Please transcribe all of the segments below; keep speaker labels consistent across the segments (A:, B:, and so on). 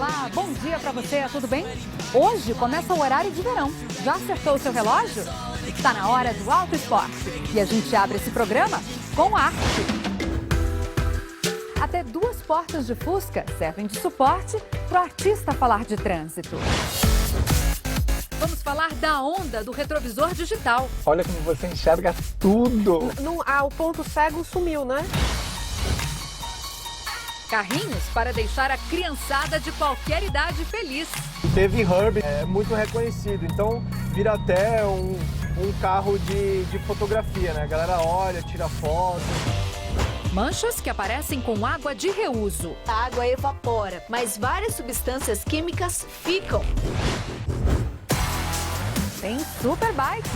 A: Olá, bom dia pra você, tudo bem? Hoje começa o horário de verão. Já acertou o seu relógio? Está na hora do Auto Esporte. E a gente abre esse programa com arte. Até 2 portas de Fusca servem de suporte para o artista falar de trânsito. Vamos falar da onda do retrovisor digital.
B: Olha como você enxerga tudo.
C: O ponto cego sumiu, né?
A: Carrinhos para deixar a criançada de qualquer idade feliz.
B: Teve Herbie, é muito reconhecido, então vira até um carro de fotografia, né? A galera olha, tira foto.
A: Manchas que aparecem com água de reuso.
D: A água evapora, mas várias substâncias químicas ficam.
A: Tem Superbike.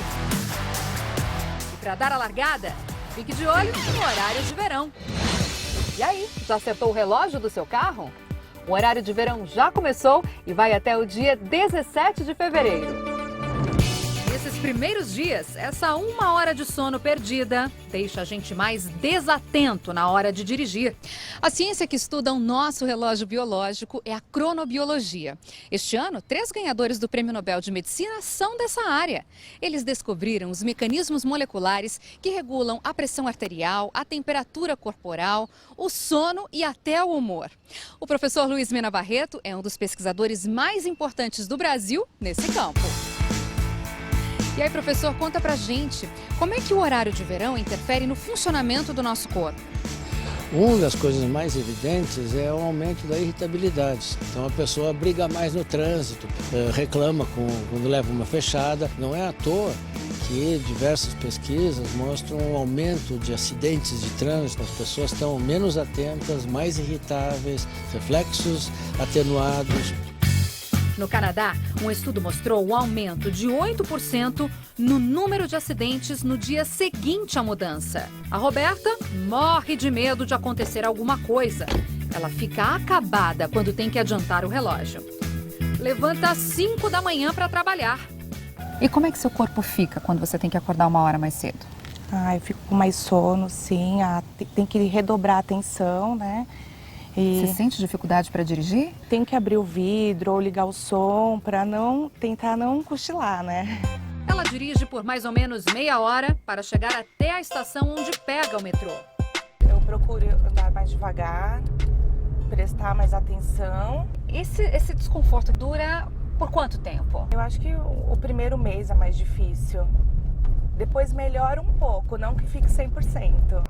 A: E para dar a largada, fique de olho no horário de verão. E aí, já acertou o relógio do seu carro? O horário de verão já começou e vai até o dia 17 de fevereiro. Nesses primeiros dias, essa 1 hora de sono perdida deixa a gente mais desatento na hora de dirigir. A ciência que estuda o nosso relógio biológico é a cronobiologia. Este ano, 3 ganhadores do Prêmio Nobel de Medicina são dessa área. Eles descobriram os mecanismos moleculares que regulam a pressão arterial, a temperatura corporal, o sono e até o humor. O professor Luiz Mena Barreto é um dos pesquisadores mais importantes do Brasil nesse campo. E aí, professor, conta pra gente, como é que o horário de verão interfere no funcionamento do nosso corpo?
E: Uma das coisas mais evidentes é o aumento da irritabilidade. Então a pessoa briga mais no trânsito, reclama quando leva uma fechada. Não é à toa que diversas pesquisas mostram um aumento de acidentes de trânsito. As pessoas estão menos atentas, mais irritáveis, reflexos atenuados.
A: No Canadá, um estudo mostrou um aumento de 8% no número de acidentes no dia seguinte à mudança. A Roberta morre de medo de acontecer alguma coisa. Ela fica acabada quando tem que adiantar o relógio. Levanta às 5 da manhã para trabalhar. E como é que seu corpo fica quando você tem que acordar 1 hora mais cedo?
C: Eu fico com mais sono, sim. Tem que redobrar a atenção, né?
A: Você sente dificuldade para dirigir?
C: Tem que abrir o vidro ou ligar o som para tentar não cochilar, né?
A: Ela dirige por mais ou menos meia hora para chegar até a estação onde pega o metrô.
C: Eu procuro andar mais devagar, prestar mais atenção.
A: Esse desconforto dura por quanto tempo?
C: Eu acho que o primeiro mês é mais difícil. Depois melhora um pouco, não que fique 100%.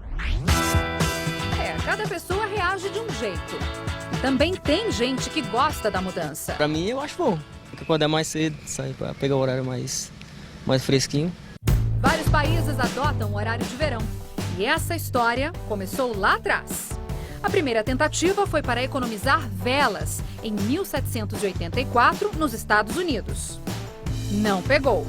A: Cada pessoa reage de um jeito. Também tem gente que gosta da mudança.
F: Pra mim, eu acho bom. Tem que acordar mais cedo, sair pra pegar o horário mais fresquinho.
A: Vários países adotam o horário de verão. E essa história começou lá atrás. A primeira tentativa foi para economizar velas em 1784 nos Estados Unidos. Não pegou.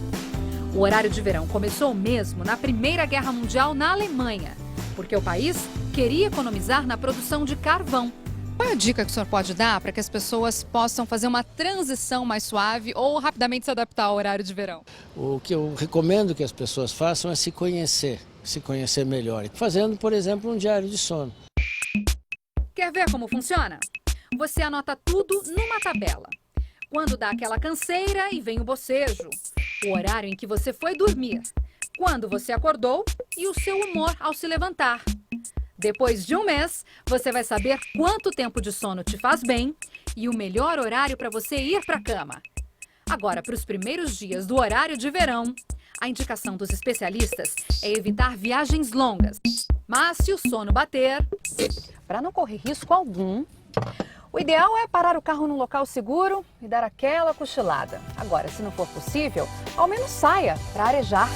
A: O horário de verão começou mesmo na Primeira Guerra Mundial na Alemanha, porque o país queria economizar na produção de carvão. Qual é a dica que o senhor pode dar para que as pessoas possam fazer uma transição mais suave ou rapidamente se adaptar ao horário de verão?
E: O que eu recomendo que as pessoas façam é se conhecer melhor, fazendo, por exemplo, um diário de sono.
A: Quer ver como funciona? Você anota tudo numa tabela. Quando dá aquela canseira e vem o bocejo, o horário em que você foi dormir, quando você acordou e o seu humor ao se levantar. Depois de um mês, você vai saber quanto tempo de sono te faz bem e o melhor horário para você ir para a cama. Agora, para os primeiros dias do horário de verão, a indicação dos especialistas é evitar viagens longas. Mas se o sono bater, para não correr risco algum, o ideal é parar o carro num local seguro e dar aquela cochilada. Agora, se não for possível, ao menos saia para arejar.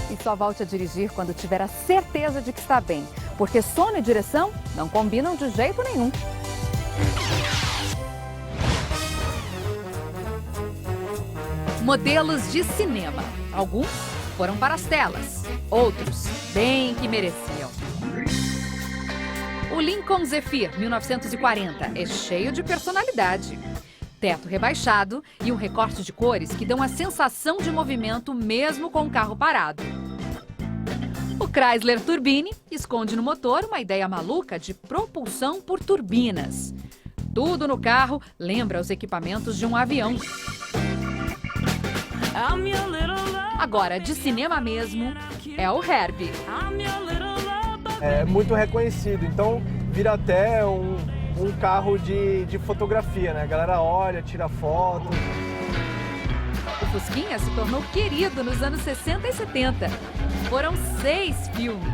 A: E só volte a dirigir quando tiver a certeza de que está bem, porque sono e direção não combinam de jeito nenhum. Modelos de cinema. Alguns foram para as telas, outros bem que mereciam. O Lincoln Zephyr 1940 é cheio de personalidade. Teto rebaixado e um recorte de cores que dão a sensação de movimento mesmo com o carro parado. O Chrysler Turbine esconde no motor uma ideia maluca de propulsão por turbinas. Tudo no carro lembra os equipamentos de um avião. Agora, de cinema mesmo, é o Herbie.
B: É muito reconhecido, então vira até um carro de fotografia, né? A galera olha, tira foto.
A: O Fusquinha se tornou querido nos anos 60 e 70. Foram 6 filmes.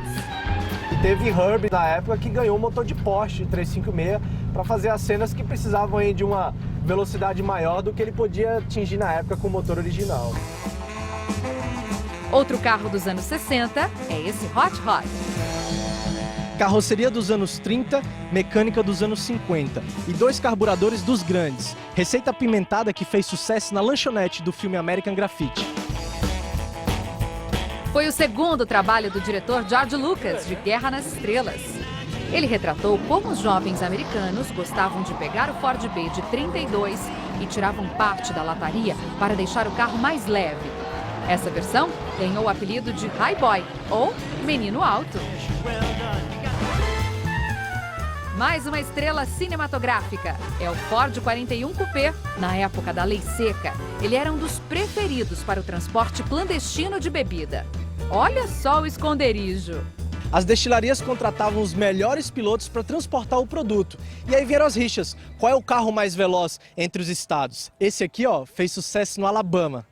B: E teve Herbie na época que ganhou um motor de Porsche 356 para fazer as cenas que precisavam aí de uma velocidade maior do que ele podia atingir na época com o motor original.
A: Outro carro dos anos 60 é esse Hot Rod.
G: Carroceria dos anos 30, mecânica dos anos 50 e 2 carburadores dos grandes. Receita apimentada que fez sucesso na lanchonete do filme American Graffiti.
A: Foi o segundo trabalho do diretor George Lucas, de Guerra nas Estrelas. Ele retratou como os jovens americanos gostavam de pegar o Ford B de 32 e tiravam parte da lataria para deixar o carro mais leve. Essa versão ganhou o apelido de High Boy, ou Menino Alto. Mais uma estrela cinematográfica é o Ford 41 Coupé. Na época da lei seca, ele era um dos preferidos para o transporte clandestino de bebida. Olha só o esconderijo.
G: As destilarias contratavam os melhores pilotos para transportar o produto. E aí vieram as rixas. Qual é o carro mais veloz entre os estados? Esse aqui, ó, fez sucesso no Alabama.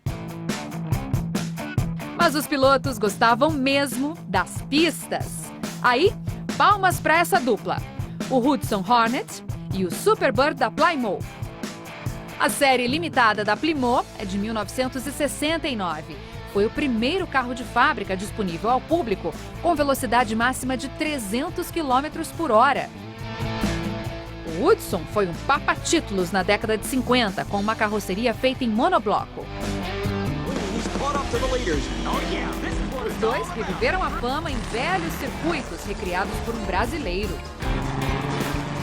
A: Mas os pilotos gostavam mesmo das pistas. Aí, palmas para essa dupla. O Hudson Hornet e o Superbird da Plymouth. A série limitada da Plymouth é de 1969. Foi o primeiro carro de fábrica disponível ao público com velocidade máxima de 300 km por hora. O Hudson foi um papa-títulos na década de 50, com uma carroceria feita em monobloco. Os dois reviveram a fama em velhos circuitos recriados por um brasileiro.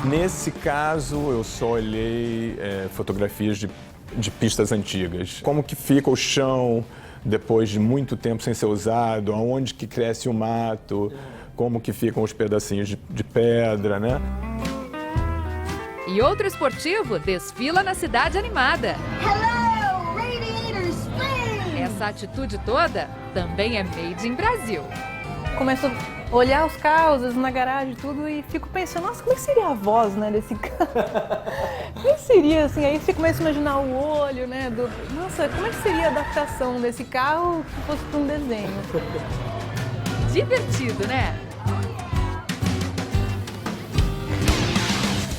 H: Nesse caso, eu só olhei fotografias de pistas antigas. Como que fica o chão depois de muito tempo sem ser usado, aonde que cresce o mato, como que ficam os pedacinhos de pedra, né?
A: E outro esportivo desfila na cidade animada.
I: Hello, Radiator Springs!
A: Essa atitude toda também é made in Brasil.
J: Começo a olhar os carros na garagem e tudo e fico pensando, nossa, como é que seria a voz, né, desse carro? Como é que seria, assim, aí você começa a imaginar o olho, né, nossa, como é que seria a adaptação desse carro se fosse para um desenho?
A: Divertido, né?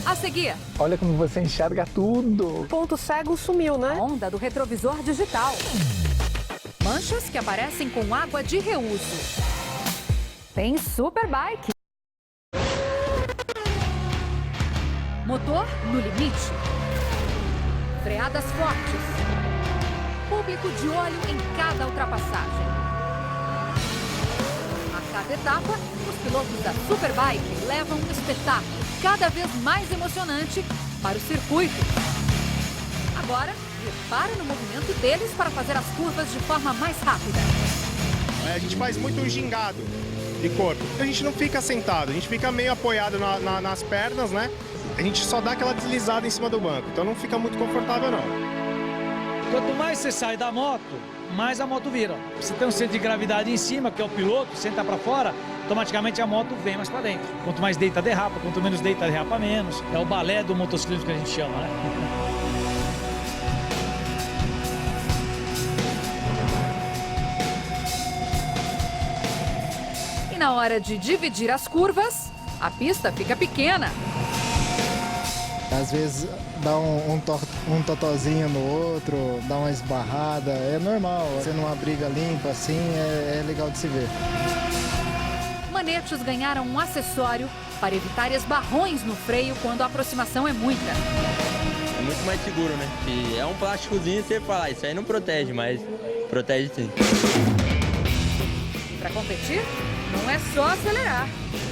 A: A seguir,
B: Olha como você enxerga tudo.
C: O ponto cego sumiu, né?
A: onda do retrovisor digital. Manchas que aparecem com água de reuso. Tem Superbike. Motor no limite. Freadas fortes. Público de olho em cada ultrapassagem. A cada etapa, os pilotos da Superbike levam um espetáculo cada vez mais emocionante para o circuito. Agora, repare no movimento deles para fazer as curvas de forma mais rápida.
K: A gente faz muito um gingado de corpo. A gente não fica sentado, a gente fica meio apoiado nas pernas, né? A gente só dá aquela deslizada em cima do banco, então não fica muito confortável, não.
L: Quanto mais você sai da moto, mais a moto vira. Você tem um centro de gravidade em cima, que é o piloto, senta para fora, automaticamente a moto vem mais para dentro. Quanto mais deita, derrapa, quanto menos deita, derrapa menos. É o balé do motociclismo que a gente chama, né?
A: E na hora de dividir as curvas, a pista fica pequena.
M: Às vezes dá um totozinho no outro, dá uma esbarrada, é normal. Sendo uma briga limpa assim, é legal de se ver.
A: Manetes ganharam um acessório para evitar esbarrões no freio quando a aproximação é muita.
F: É muito mais seguro, né? E é um plásticozinho, você fala, isso aí não protege, mas protege sim.
A: Para competir, não é só acelerar.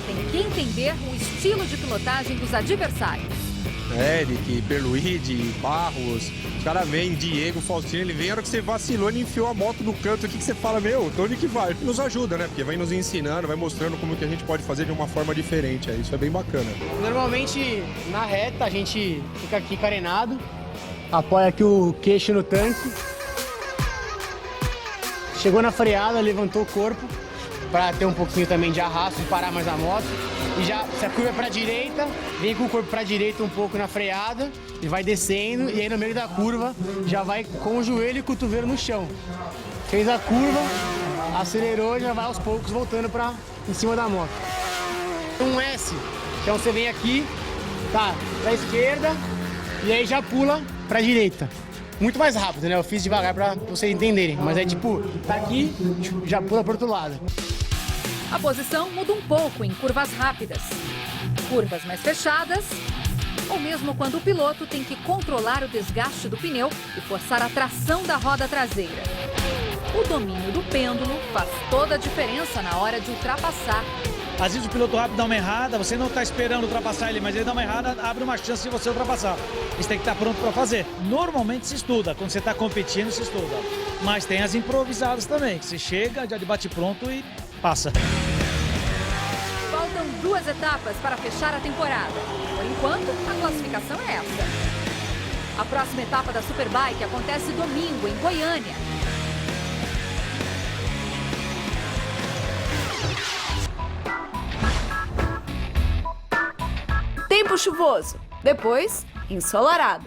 A: Tem que entender o estilo de pilotagem dos adversários.
N: Eric, Berluigi, Barros, os caras vêm, Diego, Faustino, ele vem, a hora que você vacilou, ele enfiou a moto no canto aqui que você fala, meu, onde que vai? Nos ajuda, né? Porque vai nos ensinando, vai mostrando como que a gente pode fazer de uma forma diferente, isso é bem bacana.
O: Normalmente, na reta, a gente fica aqui carenado, apoia aqui o queixo no tanque, chegou na freada, levantou o corpo, para ter um pouquinho também de arrasto e parar mais a moto. E já, se a curva é para a direita, vem com o corpo para a direita um pouco na freada e vai descendo. E aí no meio da curva já vai com o joelho e o cotovelo no chão. Fez a curva, acelerou e já vai aos poucos voltando para em cima da moto. Um S, então você vem aqui, tá, para a esquerda e aí já pula para a direita. Muito mais rápido, né? Eu fiz devagar para vocês entenderem, mas é tipo, tá aqui, já pula para outro lado.
A: A posição muda um pouco em curvas rápidas, curvas mais fechadas, ou mesmo quando o piloto tem que controlar o desgaste do pneu e forçar a tração da roda traseira. O domínio do pêndulo faz toda a diferença na hora de ultrapassar.
L: Às vezes o piloto rápido dá uma errada, você não está esperando ultrapassar ele, mas ele dá uma errada, abre uma chance de você ultrapassar. Isso tem que estar pronto para fazer. Normalmente se estuda, quando você está competindo se estuda. Mas tem as improvisadas também, que você chega, já de bate pronto e passa.
A: Faltam 2 etapas para fechar a temporada. Por enquanto, a classificação é essa. A próxima etapa da Superbike acontece domingo, em Goiânia.
D: Tempo chuvoso, depois ensolarado.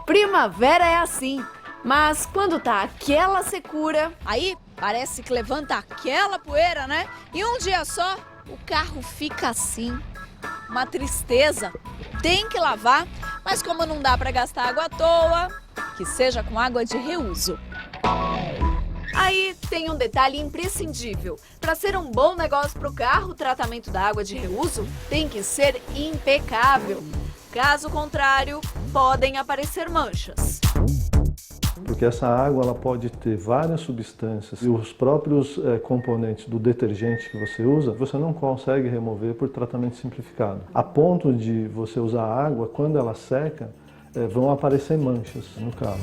D: Primavera é assim, mas quando tá aquela secura, aí parece que levanta aquela poeira, né? E um dia só, o carro fica assim, uma tristeza. Tem que lavar, mas como não dá para gastar água à toa, que seja com água de reuso. Aí tem um detalhe imprescindível. Para ser um bom negócio para o carro, o tratamento da água de reuso tem que ser impecável. Caso contrário, podem aparecer manchas.
P: Porque essa água ela pode ter várias substâncias e os próprios componentes do detergente que você usa, você não consegue remover por tratamento simplificado. A ponto de você usar a água, quando ela seca, vão aparecer manchas no carro.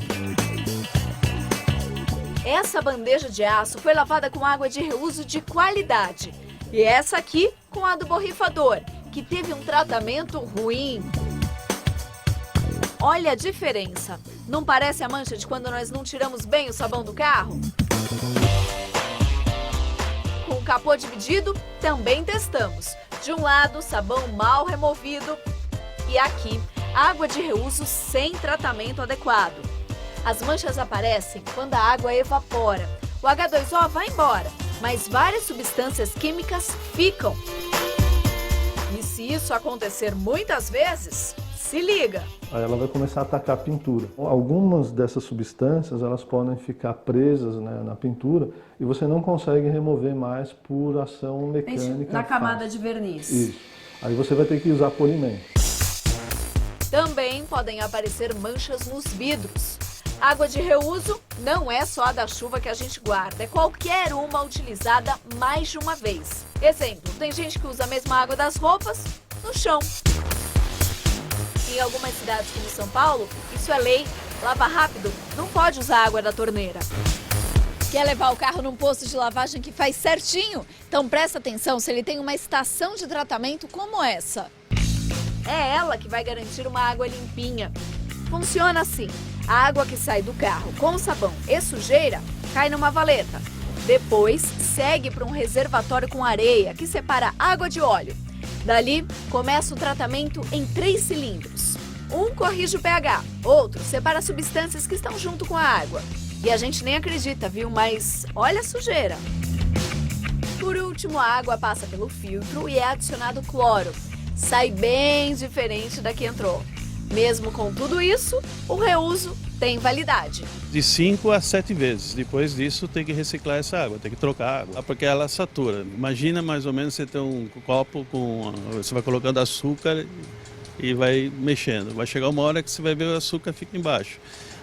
D: Essa bandeja de aço foi lavada com água de reuso de qualidade. E essa aqui com a do borrifador, que teve um tratamento ruim. Olha a diferença. Não parece a mancha de quando nós não tiramos bem o sabão do carro? Com o capô dividido, também testamos. De um lado, sabão mal removido e aqui, água de reuso sem tratamento adequado. As manchas aparecem quando a água evapora. O H2O vai embora, mas várias substâncias químicas ficam. E se isso acontecer muitas vezes, se liga!
P: Aí ela vai começar a atacar a pintura. Algumas dessas substâncias elas podem ficar presas, né, na pintura e você não consegue remover mais por ação mecânica.
Q: Na camada de verniz.
P: Isso. Aí você vai ter que usar polimento.
D: Também podem aparecer manchas nos vidros. Água de reuso não é só a da chuva que a gente guarda, é qualquer uma utilizada mais de uma vez. Exemplo, tem gente que usa a mesma água das roupas no chão. Em algumas cidades como São Paulo, isso é lei. Lava rápido, não pode usar água da torneira. Quer levar o carro num posto de lavagem que faz certinho? Então presta atenção se ele tem uma estação de tratamento como essa. É ela que vai garantir uma água limpinha. Funciona assim. A água que sai do carro com sabão e sujeira cai numa valeta. Depois, segue para um reservatório com areia que separa água de óleo. Dali, começa o tratamento em 3 cilindros. Um corrige o pH, outro separa substâncias que estão junto com a água. E a gente nem acredita, viu? Mas olha a sujeira. Por último, a água passa pelo filtro e é adicionado cloro. Sai bem diferente da que entrou. Mesmo com tudo isso, o reuso tem validade.
R: De 5 a 7 vezes. Depois disso, tem que reciclar essa água, tem que trocar a água, porque ela satura. Imagina mais ou menos você ter um copo com... Você vai colocando açúcar e vai mexendo. Vai chegar uma hora que você vai ver o açúcar fica embaixo.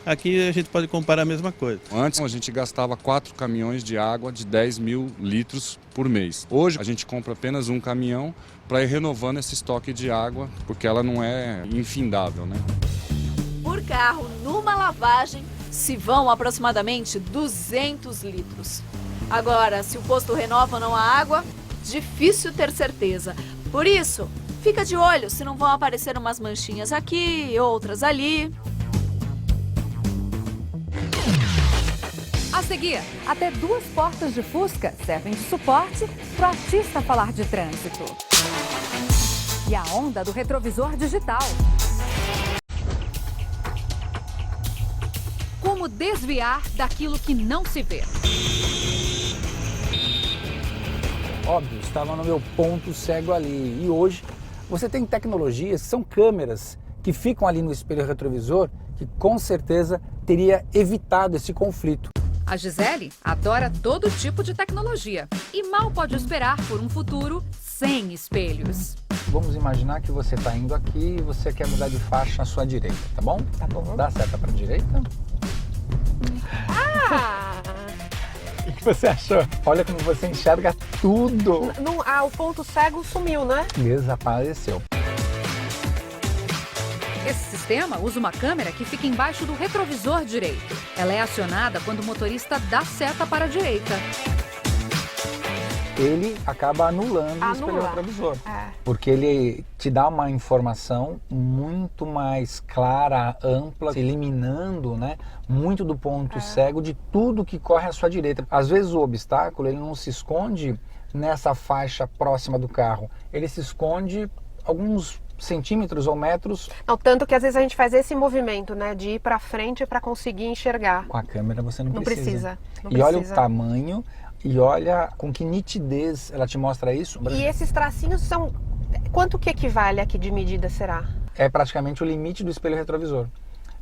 R: Aqui a gente pode comparar a mesma coisa.
Q: Antes a gente gastava 4 caminhões de água de 10 mil litros por mês. Hoje a gente compra apenas um caminhão para ir renovando esse estoque de água, porque ela não é infindável, né?
D: Por carro, numa lavagem, se vão aproximadamente 200 litros. Agora, se o posto renova ou não a água, difícil ter certeza. Por isso, fica de olho se não vão aparecer umas manchinhas aqui, outras ali.
A: A seguir, até 2 portas de Fusca servem de suporte para o artista falar de trânsito. E a onda do retrovisor digital. Como desviar daquilo que não se vê.
S: Óbvio, estava no meu ponto cego ali. E hoje você tem tecnologias, são câmeras que ficam ali no espelho retrovisor que com certeza teria evitado esse conflito.
A: A Gisele adora todo tipo de tecnologia e mal pode esperar por um futuro sem espelhos.
S: Vamos imaginar que você está indo aqui e você quer mudar de faixa à sua direita, tá bom?
C: Tá bom.
S: Dá seta para a direita.
C: Ah!
S: O que você achou? Olha como você enxerga tudo.
C: O ponto cego sumiu, né?
S: Desapareceu.
A: Esse sistema usa uma câmera que fica embaixo do retrovisor direito. Ela é acionada quando o motorista dá seta para a direita.
S: Ele acaba anulando o espelho retrovisor. Porque ele te dá uma informação muito mais clara, ampla, eliminando, né, muito do ponto cego de tudo que corre à sua direita. Às vezes o obstáculo ele não se esconde nessa faixa próxima do carro. Ele se esconde alguns centímetros ou metros.
C: Não, tanto que às vezes a gente faz esse movimento, né, de ir para frente para conseguir enxergar.
S: Com a câmera você não precisa.
C: Não
S: e olha o tamanho e olha com que nitidez ela te mostra isso.
C: E esses tracinhos são... Quanto que equivale aqui de medida, será?
S: É praticamente o limite do espelho retrovisor.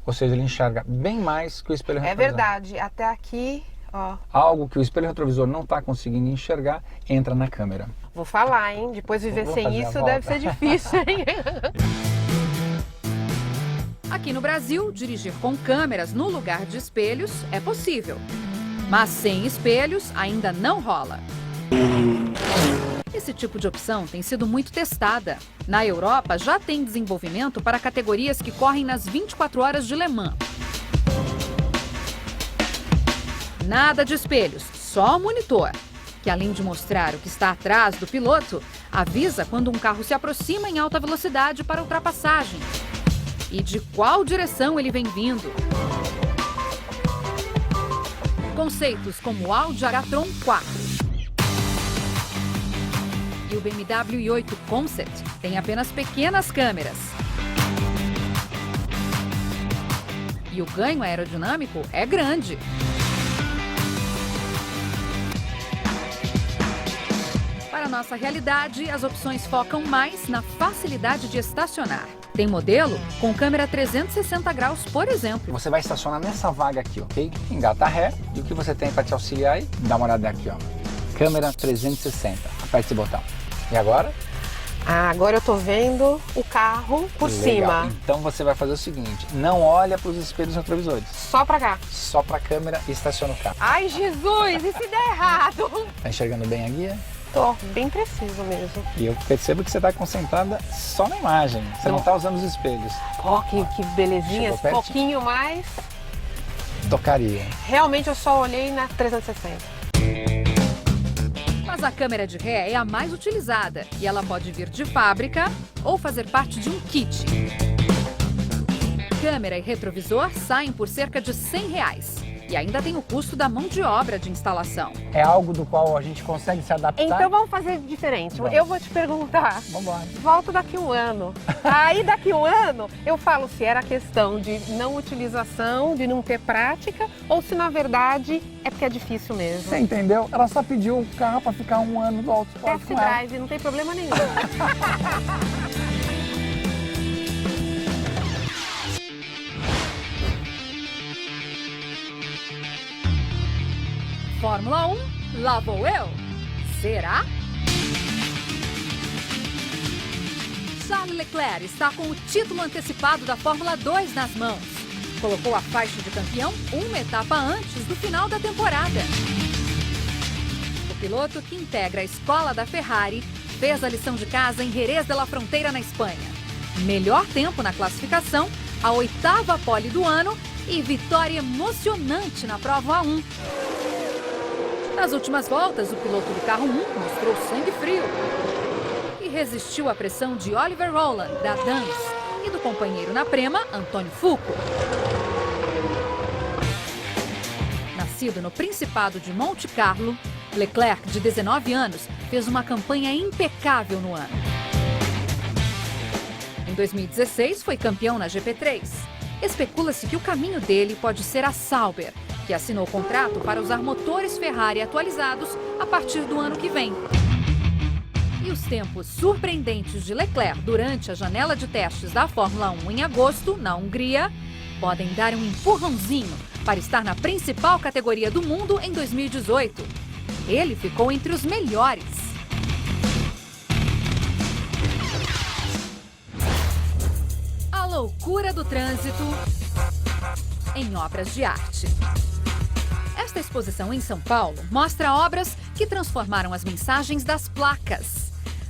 S: Ou seja, ele enxerga bem mais que o espelho retrovisor.
C: É verdade. Até aqui, ó.
S: Algo que o espelho retrovisor não está conseguindo enxergar, entra na câmera.
C: Vou falar, hein? Depois viver sem isso deve ser difícil, hein?
A: Aqui no Brasil, dirigir com câmeras no lugar de espelhos é possível. Mas sem espelhos ainda não rola. Esse tipo de opção tem sido muito testada. Na Europa já tem desenvolvimento para categorias que correm nas 24 horas de Le Mans. Nada de espelhos, só o monitor, que além de mostrar o que está atrás do piloto, avisa quando um carro se aproxima em alta velocidade para ultrapassagem e de qual direção ele vem vindo. Conceitos como o Audi A-tron 4 e o BMW i8 Concept têm apenas pequenas câmeras. E o ganho aerodinâmico é grande. Para a nossa realidade, as opções focam mais na facilidade de estacionar. Tem modelo com câmera 360 graus, por exemplo.
S: Você vai estacionar nessa vaga aqui, ok? Engata ré. E o que você tem para te auxiliar aí? Dá uma olhada aqui, ó. Câmera 360. Aperte esse botão. E agora?
C: Agora eu tô vendo o carro por cima.
S: Então você vai fazer o seguinte, não olha para os espelhos retrovisores.
C: Só para cá?
S: Só para a câmera e estaciona o carro.
C: Ai, Jesus, e se der errado?
S: Tá enxergando bem a guia?
C: Tô, bem preciso mesmo.
S: E eu percebo que você está concentrada só na imagem. Você não está usando os espelhos.
C: Ó, que belezinha, um pouquinho mais.
S: Tocaria.
C: Realmente eu só olhei na 360.
A: Mas a câmera de ré é a mais utilizada e ela pode vir de fábrica ou fazer parte de um kit. Câmera e retrovisor saem por cerca de R$100. E ainda tem o custo da mão de obra de instalação.
S: É algo do qual a gente consegue se adaptar?
C: Então vamos fazer diferente. Vamos. Eu vou te perguntar.
S: Vamos embora.
C: Volto daqui um ano. Aí daqui um ano eu falo se era questão de não utilização, de não ter prática, ou se na verdade é porque é difícil mesmo.
S: Você entendeu? Ela só pediu o carro para ficar um ano do alto.
C: Test drive, não tem problema nenhum.
A: Fórmula 1, lá vou eu. Será? Charles Leclerc está com o título antecipado da Fórmula 2 nas mãos. colocou a faixa de campeão uma etapa antes do final da temporada. O piloto, que integra a escola da Ferrari, fez a lição de casa em Jerez de la Fronteira, na Espanha. Melhor tempo na classificação, a 8ª pole do ano e vitória emocionante na prova 1. Nas últimas voltas, o piloto do carro 1 mostrou sangue frio e resistiu à pressão de Oliver Rowland, da Dance, e do companheiro na prema, Antônio Fuco. Nascido no Principado de Monte Carlo, Leclerc, de 19 anos, fez uma campanha impecável no ano. Em 2016, foi campeão na GP3. Especula-se que o caminho dele pode ser a Sauber, que assinou contrato para usar motores Ferrari atualizados a partir do ano que vem. E os tempos surpreendentes de Leclerc durante a janela de testes da Fórmula 1 em agosto, na Hungria, podem dar um empurrãozinho para estar na principal categoria do mundo em 2018. Ele ficou entre os melhores. A loucura do trânsito em obras de arte. Esta exposição em São Paulo mostra obras que transformaram as mensagens das placas.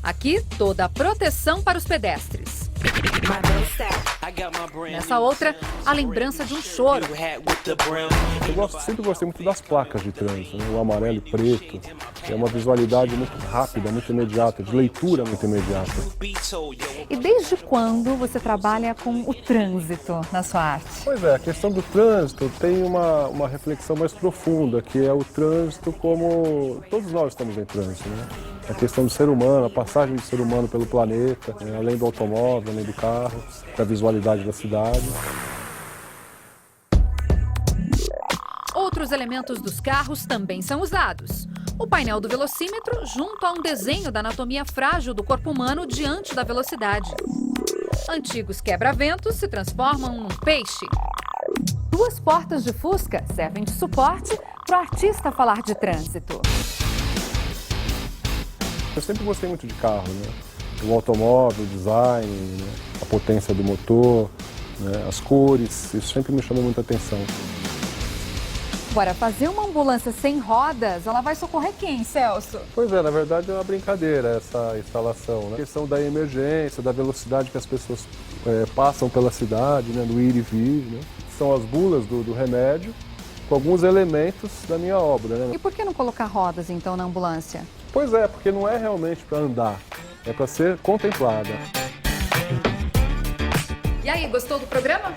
A: Aqui, toda a proteção para os pedestres. Nessa outra, a lembrança de um choro.
T: Eu sempre gostei muito das placas de trânsito, né? O amarelo e preto. É uma visualidade muito rápida, muito imediata, de leitura muito imediata.
J: E desde quando você trabalha com o trânsito na sua arte?
T: Pois é, a questão do trânsito tem uma reflexão mais profunda, que é o trânsito como... Todos nós estamos em trânsito, né? A questão do ser humano, a passagem do ser humano pelo planeta, né? Além do automóvel, além do carro, da visualidade da cidade.
A: Outros elementos dos carros também são usados. O painel do velocímetro junto a um desenho da anatomia frágil do corpo humano diante da velocidade. Antigos quebra-ventos se transformam num peixe. 2 portas de Fusca servem de suporte para o artista falar de trânsito.
T: Eu sempre gostei muito de carro, né? O automóvel, o design, né? A potência do motor, né? As cores, isso sempre me chamou muita atenção.
J: Agora, fazer uma ambulância sem rodas, ela vai socorrer quem, Celso?
T: Pois é, na verdade é uma brincadeira essa instalação, né? A questão da emergência, da velocidade que as pessoas passam pela cidade, né? Do ir e vir, né? São as bulas do remédio com alguns elementos da minha obra, né?
J: E por que não colocar rodas, então, na ambulância?
T: Pois é, porque não é realmente para andar, é para ser contemplada.
A: E aí, gostou do programa?